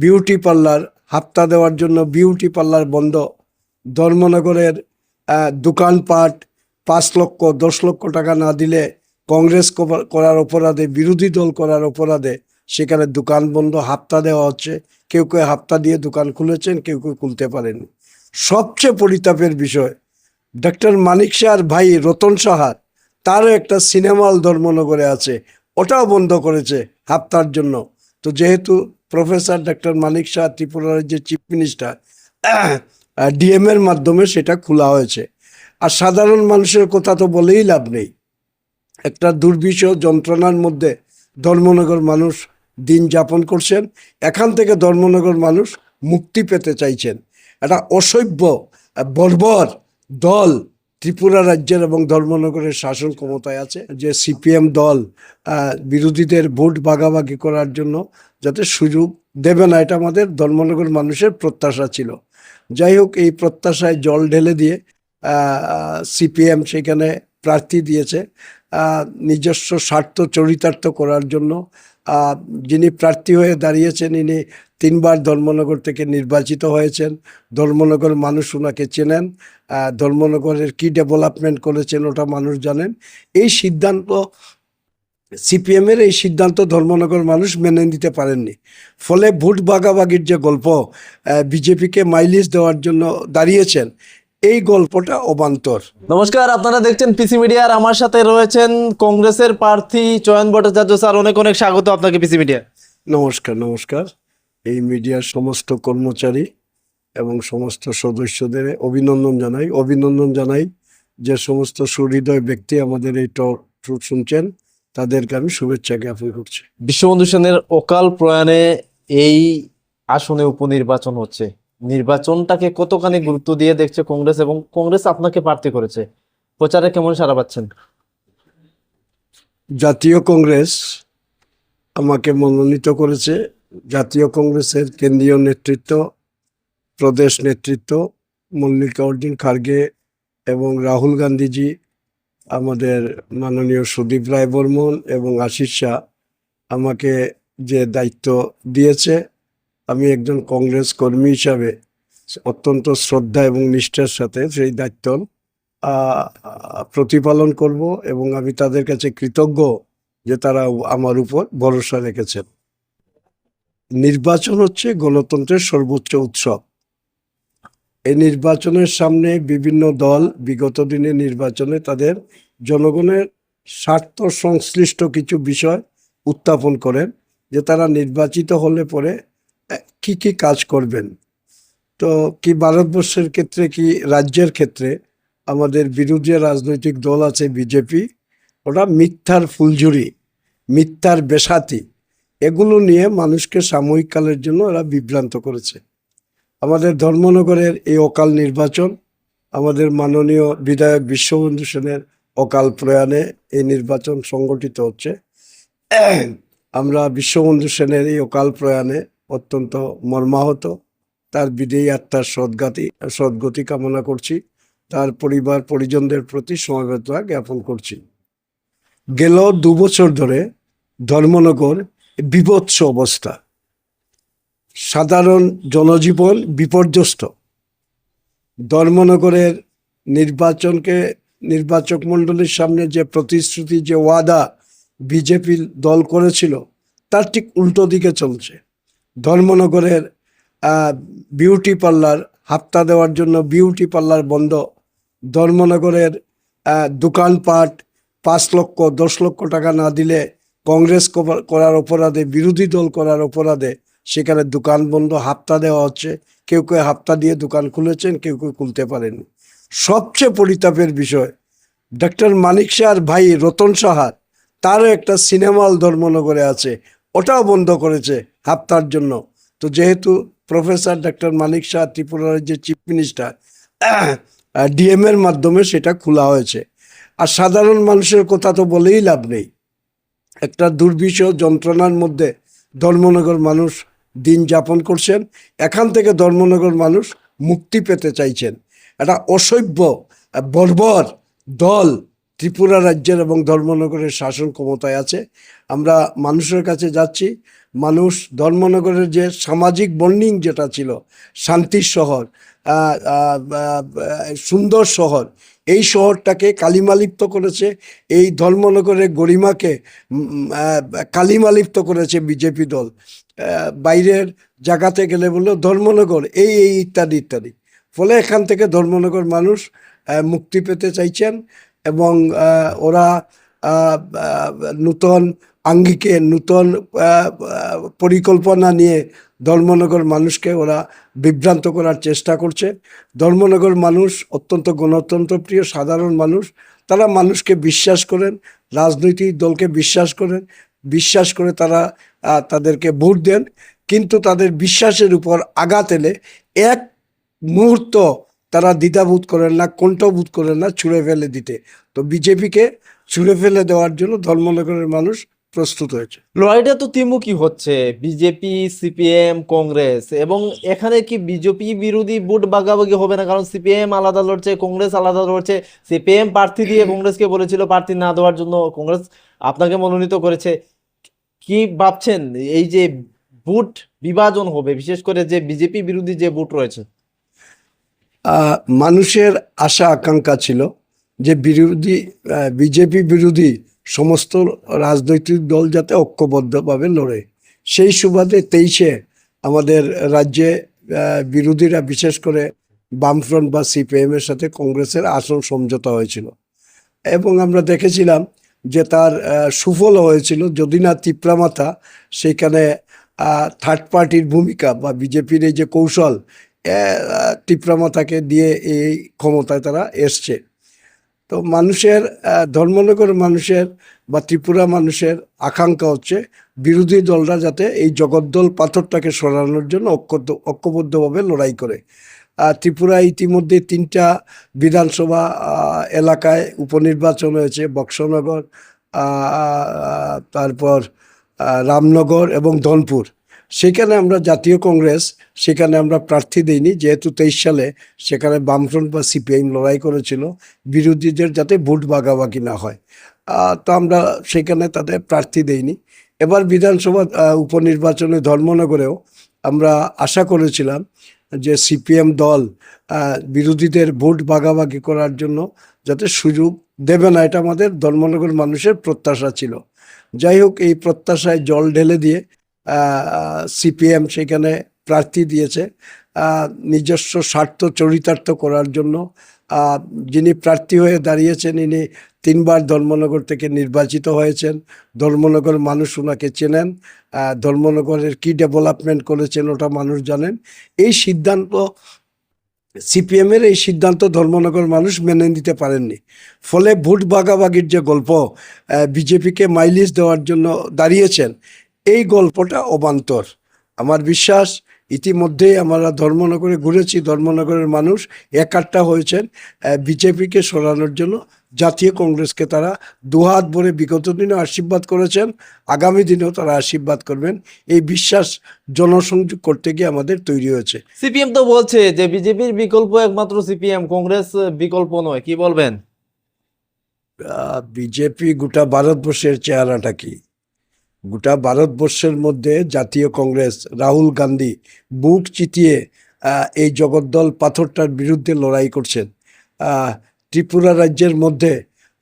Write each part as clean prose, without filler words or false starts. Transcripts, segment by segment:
Beauty parlour হাপ্তা দেওয়ার জন্য beauty parlour বন্ধ, ধর্মনগরের দোকানপাট 5 লক্ষ 10 লক্ষ টাকা না দিলে কংগ্রেস করার অপরাধে, বিরোধী দল করার অপরাধে সেখানে দোকান বন্ধ, হাপ্তা দেওয়া হচ্ছে। কেউ কেউ হাপ্তা দিয়ে দোকান খুলেছেন, কেউ কেউ খুলতে পারেনি। সবচেয়ে পরিতাপের বিষয়, ডক্টর মানিক শাহর ভাই রতন সাহা, তারও একটা সিনেমা হল ধর্মনগরে আছে, ওটাও বন্ধ করেছে হাপ্তার জন্য। তো যেহেতু প্রফেসর ডক্টর মানিক শাহ ত্রিপুরা রাজ্যের চিফ মিনিস্টার, ডিএম এর মাধ্যমে সেটা খোলা হয়েছে। আর সাধারণ মানুষের কথা তো বলেই লাভ নেই। একটা দুর্বিষহ যন্ত্রণার মধ্যে ধর্মনগর মানুষ দিন যাপন করছেন। এখান থেকে ধর্মনগর মানুষ মুক্তি পেতে চাইছেন। একটা অসভ্য বর্বর দল ত্রিপুরা রাজ্যের এবং ধর্মনগরের শাসন ক্ষমতায় আছে, যে সিপিএম দল বিরোধীদের ভোট ভাগাভাগি করার জন্য যাতে সুযোগ দেবে না, এটা আমাদের ধর্মনগর মানুষের প্রত্যাশা ছিল। যাই হোক, এই প্রত্যাশায় জল ঢেলে দিয়ে সিপিএম সেখানে প্রার্থী দিয়েছে নিজস্ব স্বার্থ চরিতার্থ করার জন্য। যিনি প্রার্থী হয়ে দাঁড়িয়েছেন, ইনি 3বার ধর্মনগর থেকে নির্বাচিত হয়েছেন। ধর্মনগর মানুষ ওনাকে চেনেন, ধর্মনগরের কি ডেভেলপমেন্ট করেছেন ওটা মানুষ জানেন। এই সিদ্ধান্ত সিপিএমের এই সিদ্ধান্ত ধর্মনগর মানুষ মেনে নিতে পারেননি। ফলে ভোট ভাগাভাগির যে গল্প, বিজেপিকে মাইলেজ দেওয়ার জন্য দাঁড়িয়েছেন, এই গল্পটা অবান্তর। নমস্কার, আপনারা দেখছেন পিসি মিডিয়ার। আমার সাথে রয়েছেন কংগ্রেসের প্রার্থী চয়ন ভট্টাচার্য স্যার। অনেক অনেক স্বাগত আপনাকে পিসি মিডিয়া। নমস্কার। নমস্কার। এই মিডিয়ার সমস্ত কর্মচারী এবং সমস্ত সদস্যদের অভিনন্দন জানাই যে সমস্ত সুহৃদয় ব্যক্তি আমাদের এই টক শুনছেন, তাদেরকে আমি শুভেচ্ছা জ্ঞাপন করছি। বিশ্ববন্ধু সেনের অকাল প্রয়াণে এই আসনে উপনির্বাচন হচ্ছে, নির্বাচনটাকে কতখানি গুরুত্ব দিয়ে দেখছে কংগ্রেস, এবং কংগ্রেস আপনাকে প্রার্থী করেছে, প্রচারে কেমন সাড়া পাচ্ছেন? জাতীয় কংগ্রেস আমাকে মনোনীত করেছে। জাতীয় কংগ্রেসের কেন্দ্রীয় নেতৃত্ব, প্রদেশ নেতৃত্ব, মল্লিকার্জুন খার্গে এবং রাহুল গান্ধীজি, আমাদের মাননীয় সুদীপ রায় বর্মন এবং আশিস শাহ আমাকে যে দায়িত্ব দিয়েছে, আমি একজন কংগ্রেস কর্মী হিসাবে অত্যন্ত শ্রদ্ধা এবং নিষ্ঠার সাথে সেই দায়িত্ব প্রতিপালন করব, এবং আমি তাদের কাছে কৃতজ্ঞ যে তারা আমার উপর ভরসা রেখেছেন। নির্বাচন হচ্ছে গণতন্ত্রের সর্বোচ্চ উৎসব। এই নির্বাচনের সামনে বিভিন্ন দল বিগত দিনে নির্বাচনে তাদের জনগণের স্বার্থ সংশ্লিষ্ট কিছু বিষয় উত্থাপন করেন, যে তারা নির্বাচিত হলে পরে কি কি কাজ করবেন। তো কি ভারতবর্ষের ক্ষেত্রে, কি রাজ্যের ক্ষেত্রে আমাদের বিরোধী রাজনৈতিক দল আছে বিজেপি, ওরা মিথ্যার ফুলঝুরি, মিথ্যার বেসাতি, এগুলো নিয়ে মানুষকে সাময়িককালের জন্য ওরা বিভ্রান্ত করেছে। আমাদের ধর্মনগরের এই অকাল নির্বাচন, আমাদের মাননীয় বিধায়ক বিশ্ববন্ধু সেনের অকাল প্রয়াণে এই নির্বাচন সংগঠিত হচ্ছে। আমরা বিশ্ববন্ধু সেনের এই অকাল প্রয়াণে অত্যন্ত মর্মাহত। তার বিদেয়ী আত্মার সদ্গতি কামনা করছি। তার পরিবার পরিজনদের প্রতি সমবেদনা জ্ঞাপন করছি। গেল 2 বছর ধরে ধর্মনগর বিভৎস অবস্থা, সাধারণ জনজীবন বিপর্যস্ত। ধর্মনগরের নির্বাচক মণ্ডলীর সামনে যে প্রতিশ্রুতি, যে ওয়াদা বিজেপি দল করেছিল, তার ঠিক উল্টো দিকে চলছে। ধর্মনগরের বিউটি পার্লার হাপ্তা দেওয়ার জন্য বিউটি পার্লার বন্ধ, ধর্মনগরের দোকানপাট 5 লক্ষ 10 লক্ষ টাকা না দিলে কংগ্রেস করার অপরাধে, বিরোধী দল করার অপরাধে সেখানে দোকান বন্ধ, হাপ্তা দেওয়া হচ্ছে। কেউ কেউ হাপ্তা দিয়ে দোকান খুলেছেন, কেউ কেউ খুলতে পারেনি। সবচেয়ে পরিতাপের বিষয়, ডক্টর মানিক শাহর ভাই রতন সাহা, তারও একটা সিনেমা হল ধর্মনগরে আছে, ওটাও বন্ধ করেছে হাপ্তার জন্য। তো যেহেতু প্রফেসর ডক্টর মানিক শাহ ত্রিপুরা রাজ্যের চিফ মিনিস্টার, ডিএম এর মাধ্যমে সেটা খোলা হয়েছে। আর সাধারণ মানুষের কথা তো বলেই লাভ নেই। একটা দুর্বিষহ যন্ত্রণার মধ্যে ধর্মনগর মানুষ দিন যাপন করছেন। এখান থেকে ধর্মনগর মানুষ মুক্তি পেতে চাইছেন। একটা অসভ্য বর্বর দল ত্রিপুরা রাজ্যের এবং ধর্মনগরের শাসন ক্ষমতায় আছে। আমরা মানুষের কাছে যাচ্ছি, মানুষ ধর্মনগরের যে সামাজিক বন্ডিং যেটা ছিল, শান্তির শহর, সুন্দর শহর, এই শহরটাকে কালিমালিপ্ত করেছে। এই ধর্মনগরের গরিমাকে কালিমালিপ্ত করেছে বিজেপি দল। বাইরের জায়গাতে গেলে বললো ধর্মনগর এই ইত্যাদি ইত্যাদি। ফলে এখান থেকে ধর্মনগর মানুষ মুক্তি পেতে চাইছেন এবং ওরা নূতন আঙ্গিকে নূতন পরিকল্পনা নিয়ে ধর্মনগর মানুষকে ওরা বিভ্রান্ত করার চেষ্টা করছে। ধর্মনগর মানুষ অত্যন্ত গণতন্ত্রপ্রিয় সাধারণ মানুষ, তারা মানুষকে বিশ্বাস করেন, রাজনৈতিক দলকে বিশ্বাস করে তারা তাদেরকে ভোট দেন। কিন্তু তাদের বিশ্বাসের উপর আঘাত এলে এক মুহূর্ত তারা দ্বিধাবোধ করেন না, কণ্ঠবোধ করেন না ছুঁড়ে ফেলে দিতে। তো বিজেপিকে ছুঁড়ে ফেলে দেওয়ার জন্য ধর্মনগরের মানুষ প্রস্তুত হয়েছে। লড়াইটা তো ত্রিমুখী হচ্ছে, বিজেপি, সিপিএম, কংগ্রেস, এবং এখানে কি বিজেপি বিরোধী ভোট ভাগাভাগি হবে না? কারণ সিপিএম আলাদা লড়ছে, কংগ্রেস আলাদা লড়ছে। সিপিএম প্রার্থী দিয়ে কংগ্রেসকে বলেছিল প্রার্থী না দেওয়ার জন্য, কংগ্রেস আপনাকে মনোনীত করেছে। কি ভাবছেন এই যে ভোট বিভাজন হবে, বিশেষ করে যে বিজেপি বিরোধী যে ভোট রয়েছে? মানুষের আশা আকাঙ্ক্ষা ছিল যে বিজেপি বিরোধী সমস্ত রাজনৈতিক দল যাতে ঐক্যবদ্ধভাবে লড়ে। সেই সুবাদে 23-এ আমাদের রাজ্যে বিরোধীরা, বিশেষ করে বামফ্রন্ট বা সিপিএমের সাথে কংগ্রেসের আসন সমঝোতা হয়েছিল এবং আমরা দেখেছিলাম যে তার সুফল হয়েছিল। যদি না তিপ্রামাথা সেখানে থার্ড পার্টির ভূমিকা বা বিজেপির এই যে কৌশল, তিপ্রামাথাকে দিয়ে এই ক্ষমতায় তারা এসছে। তো মানুষের ধর্মনগর মানুষের বা ত্রিপুরা মানুষের আকাঙ্ক্ষা হচ্ছে বিরোধী দলরা যাতে এই জগদ্দল পাথরটাকে সরানোর জন্য ঐক্যবদ্ধভাবে লড়াই করে। ত্রিপুরায় ইতিমধ্যে 3টা বিধানসভা এলাকায় উপনির্বাচন হয়েছে, বক্সনগর, তারপর রামনগর এবং ধনপুর। সেখানে আমরা জাতীয় কংগ্রেস সেখানে আমরা প্রার্থী দিইনি, যেহেতু 23 সালে সেখানে বামফ্রন্ট বা সিপিআইএম লড়াই করেছিল বিরোধীদের যাতে ভোট ভাগাভাগি না হয়। তো আমরা সেখানে তাদের প্রার্থী দেইনি। এবার বিধানসভা উপনির্বাচনে ধর্মনগরেও আমরা আশা করেছিলাম যে সিপিএম দল বিরোধীদের ভোট ভাগাভাগি করার জন্য যাতে সুযোগ দেবে না, এটা আমাদের ধর্মনগর মানুষের প্রত্যাশা ছিল। যাই হোক, এই প্রত্যাশায় জল ঢেলে দিয়ে সিপিএম সেখানে প্রার্থী দিয়েছে নিজস্ব স্বার্থ চরিতার্থ করার জন্য। যিনি প্রার্থী হয়ে দাঁড়িয়েছেন ইনি 3বার ধর্মনগর থেকে নির্বাচিত হয়েছেন। ধর্মনগর মানুষ ওনাকে চেনেন, ধর্মনগরের কি ডেভেলপমেন্ট করেছেন ওটা মানুষ জানেন। এই সিদ্ধান্ত সিপিএমের এই সিদ্ধান্ত ধর্মনগর মানুষ মেনে নিতে পারেননি। ফলে ভোট ভাগাভাগির যে গল্প বিজেপিকে মাইলেজ দেওয়ার জন্য দাঁড়িয়েছেন, এই গল্পটা অবান্তর। আমার বিশ্বাস ইতিমধ্যেই আমরা ধর্মনগরে ঘুরেছি, ধর্মনগরের মানুষ একাট্টা হয়েছেন বিজেপিকে সরানোর জন্য। জাতীয় কংগ্রেসকে তারা দুহাত ভরে বিগত দিনে আশীর্বাদ করেছেন, আগামী দিনেও তারা আশীর্বাদ করবেন। এই বিশ্বাস জনসংযোগ করতে গিয়ে আমাদের তৈরি হয়েছে। সিপিএম তো বলছে যে বিজেপির বিকল্প একমাত্র সিপিএম, কংগ্রেস বিকল্প নয়, কি বলবেন? বিজেপি গোটা ভারতবর্ষের চেহারাটা কি? গোটা ভারতবর্ষের মধ্যে জাতীয় কংগ্রেস, রাহুল গান্ধী বুক চিতিয়ে এই জগদ্দল পাথরটার বিরুদ্ধে লড়াই করছেন। ত্রিপুরা রাজ্যের মধ্যে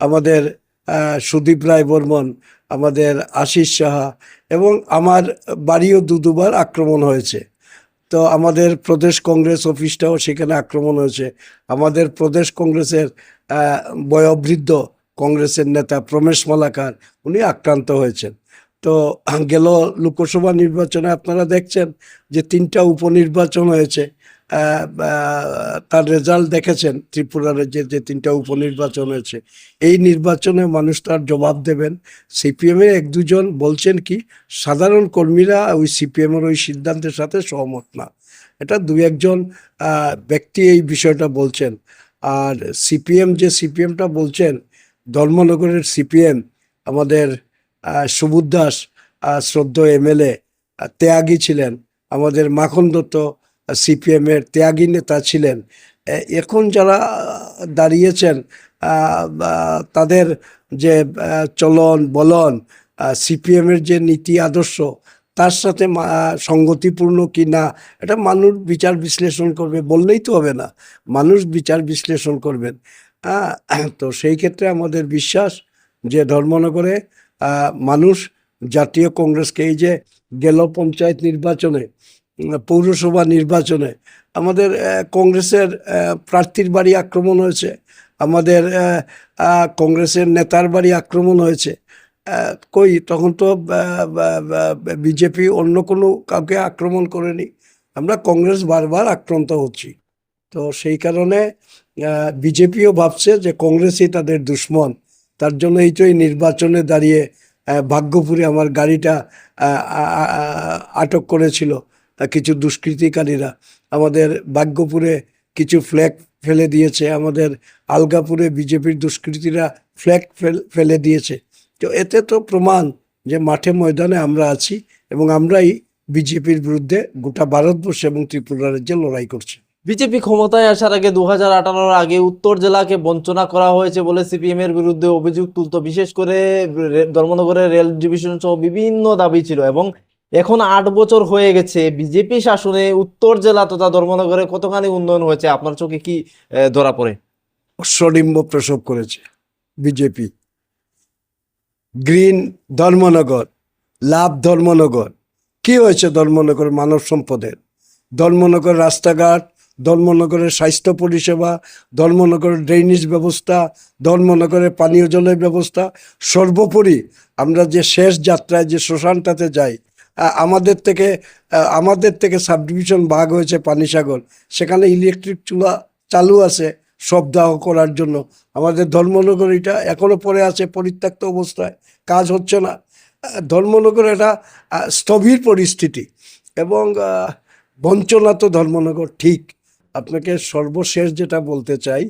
আমাদের সুদীপ রায় বর্মন, আমাদের আশিস সাহা এবং আমার বাড়িও দুবার আক্রমণ হয়েছে। তো আমাদের প্রদেশ কংগ্রেস অফিসটাও সেখানে আক্রমণ হয়েছে। আমাদের প্রদেশ কংগ্রেসের বয়োবৃদ্ধ কংগ্রেসের নেতা প্রমেশ মালাকার উনি আক্রান্ত হয়েছেন। তো গেল লোকসভা নির্বাচনে আপনারা দেখছেন যে 3টা উপনির্বাচন হয়েছে, তার রেজাল্ট দেখেছেন। ত্রিপুরা রাজ্যের যে 3টা উপনির্বাচন হয়েছে, এই নির্বাচনে মানুষ তার জবাব দেবেন। সিপিএমের 1-2 জন বলছেন কি সাধারণ কর্মীরা ওই সিপিএমের ওই সিদ্ধান্তের সাথে সহমত না, এটা 2-1 জন ব্যক্তি এই বিষয়টা বলছেন। আর সিপিএমটা বলছেন, ধর্মনগরের সিপিএম আমাদের সুবোধ দাস শ্রদ্ধেয় এমএলএ ত্যাগী ছিলেন, আমাদের মাখন দত্ত সিপিএমের ত্যাগী নেতা ছিলেন। এখন যারা দাঁড়িয়েছেন তাদের যে চলন বলন, সিপিএমের যে নীতি আদর্শ তার সাথে সঙ্গতিপূর্ণ কি না, এটা মানুষ বিচার বিশ্লেষণ করবে, বললেই তো হবে না, মানুষ বিচার বিশ্লেষণ করবেন। তো সেই ক্ষেত্রে আমাদের বিশ্বাস যে ধর্মনগরে মানুষ জাতীয় কংগ্রেসকে, এই যে গেল পঞ্চায়েত নির্বাচনে, পৌরসভা নির্বাচনে আমাদের কংগ্রেসের প্রার্থীর বাড়ি আক্রমণ হয়েছে, আমাদের কংগ্রেসের নেতার বাড়ি আক্রমণ হয়েছে। কই তখন তো বিজেপি অন্য কোনো কাউকে আক্রমণ করেনি, আমরা কংগ্রেস বারবার আক্রান্ত হচ্ছি। তো সেই কারণে বিজেপিও ভাবছে যে কংগ্রেসই তাদের দুশ্মন, তার জন্য এই তো এই নির্বাচনে দাঁড়িয়ে ভাগ্যপুরে আমার গাড়িটা আটক করেছিল কিছু দুষ্কৃতিকারীরা, আমাদের ভাগ্যপুরে কিছু ফ্ল্যাগ ফেলে দিয়েছে, আমাদের আলগাপুরে বিজেপির দুষ্কৃতীরা ফ্ল্যাগ ফেলে দিয়েছে। তো এতে তো প্রমাণ যে মাঠে ময়দানে আমরা আছি এবং আমরাই বিজেপির বিরুদ্ধে গোটা ভারতবর্ষ এবং ত্রিপুরা রাজ্যে লড়াই করছি। বিজেপি ক্ষমতায় আসার আগে 2018 আগে উত্তর জেলাকে বঞ্চনা করা হয়েছে বলে সিপিএম এর বিরুদ্ধে অভিযোগ তুলতো, বিশেষ করে ধর্মনগরের রেল ডিভিশন সহ বিভিন্ন দাবি ছিল। এবং এখন 8 বছর হয়ে গেছে বিজেপি শাসনে উত্তর জেলা তথা ধর্মনগরে কতখানি উন্নয়ন হয়েছে আপনার চোখে কি ধরা পড়ে? অশ্বডিম্ব প্রসব করেছে বিজেপি। গ্রিন ধর্মনগর, লাভ ধর্মনগর, কি হয়েছে ধর্মনগর মানব সম্পদের? ধর্মনগর রাস্তাঘাট, ধর্মনগরের স্বাস্থ্য পরিষেবা, ধর্মনগরের ড্রেনেজ ব্যবস্থা, ধর্মনগরের পানীয় জলের ব্যবস্থা, সর্বোপরি আমরা যে শেষ যাত্রায় যে শ্মশানটাতে যাই, আমাদের থেকে সাব ডিভিশন ভাগ হয়েছে পানিসাগর, সেখানে ইলেকট্রিক চুলা চালু আছে শবদাহ করার জন্য। আমাদের ধর্মনগর এটা এখনো পড়ে আছে পরিত্যক্ত অবস্থায়, কাজ হচ্ছে না। ধর্মনগর এটা স্থবির পরিস্থিতি এবং বঞ্চনা তো ধর্মনগর ঠিক। আপনাকে সর্বশেষ যেটা বলতে চাই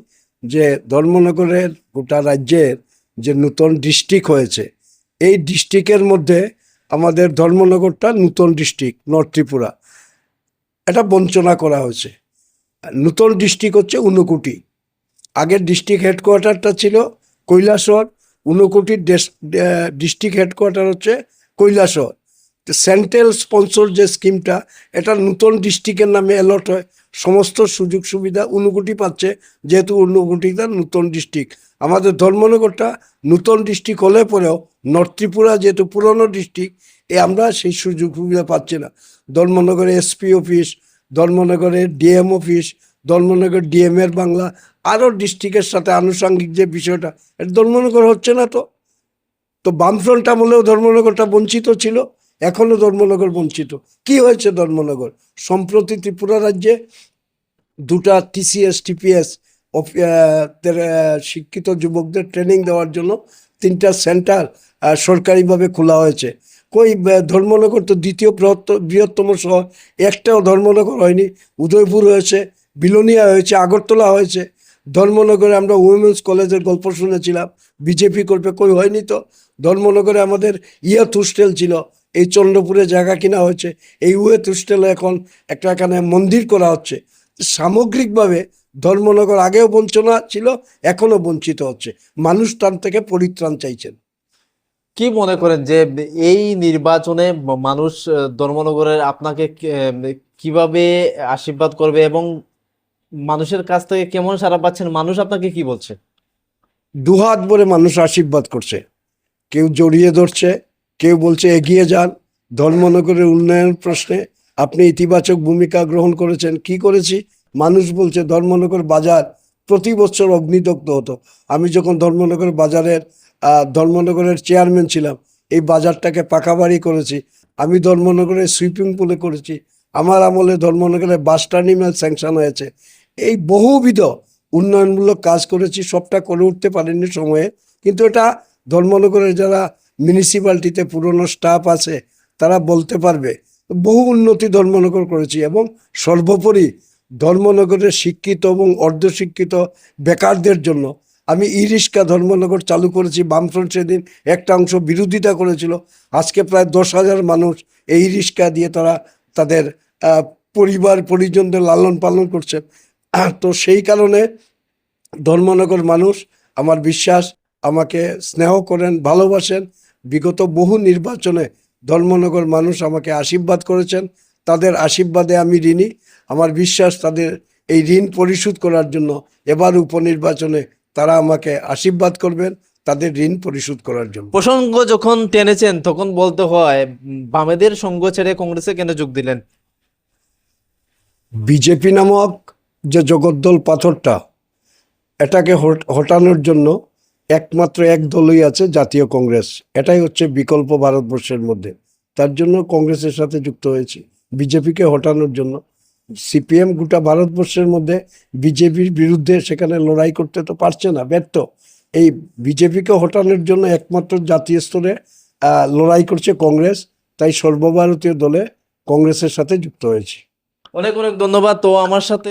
যে ধর্মনগরের গোটা রাজ্যের যে নূতন ডিস্ট্রিক্ট হয়েছে, এই ডিস্ট্রিক্টের মধ্যে আমাদের ধর্মনগরটা নূতন ডিস্ট্রিক্ট, নর্থ ত্রিপুরা, এটা বঞ্চনা করা হয়েছে। নূতন ডিস্ট্রিক্ট হচ্ছে ঊনকোটি, আগের ডিস্ট্রিক্ট হেডকোয়ার্টারটা ছিল কৈলাসহর, ঊনকোটির ডিস্ট্রিক্ট হেডকোয়ার্টার হচ্ছে কৈলাসহর। সেন্ট্রাল স্পন্সর যে স্কিমটা, এটা নূতন ডিস্ট্রিক্টের নামে অ্যালট হয়, সমস্ত সুযোগ সুবিধা ঊনকোটি পাচ্ছে, যেহেতু ঊনকোটিটা নূতন ডিস্ট্রিক্ট। আমাদের ধর্মনগরটা নূতন ডিস্ট্রিক্ট হলে পরেও নর্থ ত্রিপুরা যেহেতু পুরনো ডিস্ট্রিক্ট, আমরা সেই সুযোগ সুবিধা পাচ্ছি না। ধর্মনগরে এসপি অফিস, ধর্মনগরের ডিএম অফিস, ধর্মনগর ডিএম এর বাংলা, আরও ডিস্ট্রিক্টের সাথে আনুষঙ্গিক যে বিষয়টা, এটা ধর্মনগর হচ্ছে না। তো বামফ্রন্ট আমলেও ধর্মনগরটা বঞ্চিত ছিল, এখনো ধর্মনগর বঞ্চিত। কি হয়েছে ধর্মনগর? সম্প্রতি ত্রিপুরা রাজ্যে দুটা টিসিএস টিপিএস শিক্ষিত যুবকদের ট্রেনিং দেওয়ার জন্য 3টা সেন্টার সরকারিভাবে খোলা হয়েছে। কই ধর্মনগর তো দ্বিতীয় বৃহত্তম শহর, একটাও ধর্মনগর হয়নি। উদয়পুর হয়েছে, বিলোনিয়া হয়েছে, আগরতলা হয়েছে। ধর্মনগরে আমরা উইমেন্স কলেজের গল্প শুনেছিলাম, বিজেপি করবে, কই হয়নি তো। ধর্মনগরে আমাদের ইয়াথ হোস্টেল ছিল, এই চন্দ্রপুরে জায়গা কিনা হয়েছে, এই ইয়াথ হোস্টেলে এখন একটা এখানে মন্দির করা হচ্ছে। সামগ্রিকভাবে ধর্মনগর আগেও বঞ্চনা ছিল, এখনো বঞ্চিত হচ্ছে, মানুষ তার থেকে পরিত্রাণ চাইছেন। কি মনে করেন যে এই নির্বাচনে মানুষ ধর্মনগরের আপনাকে কিভাবে আশীর্বাদ করবে এবং মানুষের কাছ থেকে কেমন সাড়া পাচ্ছেন? মানুষ আপনাকে কি বলছে? দুহাত ভরে মানুষ আশীর্বাদ করছে, কেউ জড়িয়ে ধরছে, কেউ বলছে এগিয়ে যান। ধর্মনগরের উন্নয়ন প্রশ্নে আপনি ইতিবাচক ভূমিকা গ্রহণ করেছেন। কি করেছি? মানুষ বলছে ধর্মনগর বাজার প্রতি বছর অগ্নিদগ্ধ হতো। আমি যখন ধর্মনগরের চেয়ারম্যান ছিলাম, এই বাজারটাকে পাকা বাড়ি করেছি। আমি ধর্মনগরের সুইপিং পুলে করেছি। আমার আমলে ধর্মনগরের বাস টার্মিনাল স্যাংশন হয়েছে। এই বহুবিধ উন্নয়নমূলক কাজ করেছি, সবটা করে উঠতে পারিনি সময়ে, কিন্তু এটা ধর্মনগরের যারা মিউনিসিপ্যালিটিতে পুরনো স্টাফ আছে তারা বলতে পারবে। বহু উন্নতি ধর্মনগর করেছি এবং সর্বোপরি ধর্মনগরের শিক্ষিত এবং অর্ধশিক্ষিত বেকারদের জন্য আমি ই রিক্সা ধর্মনগর চালু করেছি। বামফ্রন্ট সেদিন একটা অংশ বিরোধিতা করেছিল, আজকে প্রায় 10,000 মানুষ এই রিক্সা দিয়ে তারা তাদের পরিবার পরিজনদের লালন পালন করছে। তো সেই কারণে ধর্মনগর মানুষ, আমার বিশ্বাস, আমাকে স্নেহ করেন, ভালোবাসেন। বিগত বহু নির্বাচনে ধর্মনগর মানুষ আমাকে আশীর্বাদ করেছেন, তাদের আশীর্বাদে আমি ঋণী। আমার বিশ্বাস তাদের এই ঋণ পরিশোধ করার জন্য এবার উপনির্বাচনে তারা আমাকে আশীর্বাদ করবেন তাদের ঋণ পরিশোধ করার জন্য। প্রসঙ্গ যখন টেনেছেন তখন বলতে হয় বামেদের সঙ্গ ছেড়ে কংগ্রেসে কেন যোগ দিলেন? বিজেপি নামক যে জগদ্দল পাথরটা, এটাকে হটানোর জন্য একমাত্র এক দলই আছে, জাতীয় কংগ্রেস। এটাই হচ্ছে বিকল্প ভারতবর্ষের মধ্যে। তার জন্য কংগ্রেসের সাথে যুক্ত হয়েছি, বিজেপিকে হটানোর জন্য। সিপিএম গোটা ভারতবর্ষের মধ্যে বিজেপির বিরুদ্ধে সেখানে লড়াই করতে তো পারছে না, ব্যর্থ। এই বিজেপিকে হটানোর জন্য একমাত্র জাতীয় স্তরে লড়াই করছে কংগ্রেস, তাই সর্বভারতীয় দলে কংগ্রেসের সাথে যুক্ত হয়েছি। অনেক অনেক ধন্যবাদ। তো আমার সাথে